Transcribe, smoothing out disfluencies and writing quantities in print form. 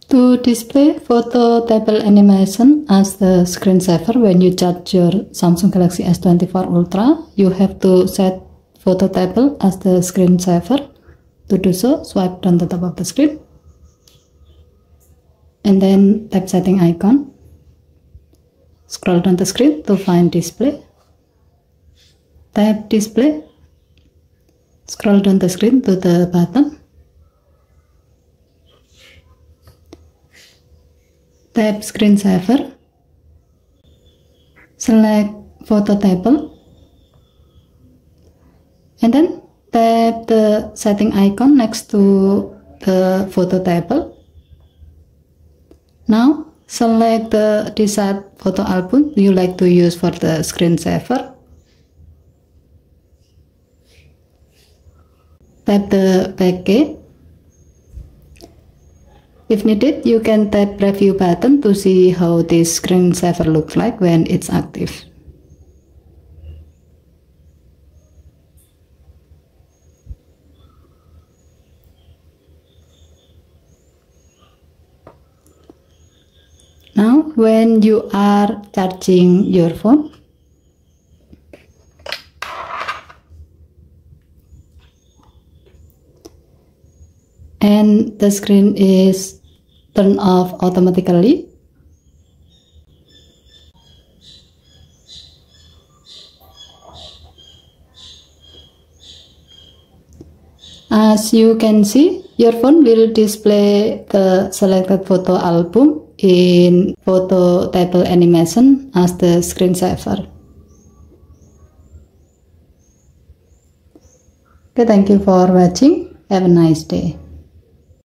To display photo table animation as the screensaver when you charge your Samsung Galaxy S24 Ultra, you have to set photo table as the screensaver. To do so, swipe down the top of the screen and then tap setting icon. Scroll down the screen to find display. Tap display. Scroll down the screen to the bottom. Tap screensaver. Select photo table. And then tap the setting icon next to the photo table. Now select the desired photo album you like to use for the screensaver. Tap the back key. If needed, you can tap preview button to see how this screensaver looks like when it's active. Now, when you are charging your phone, and the screen is turned off automatically, as you can see, your phone will display the selected photo album in photo table animation as the screensaver. Okay, thank you for watching. Have a nice day.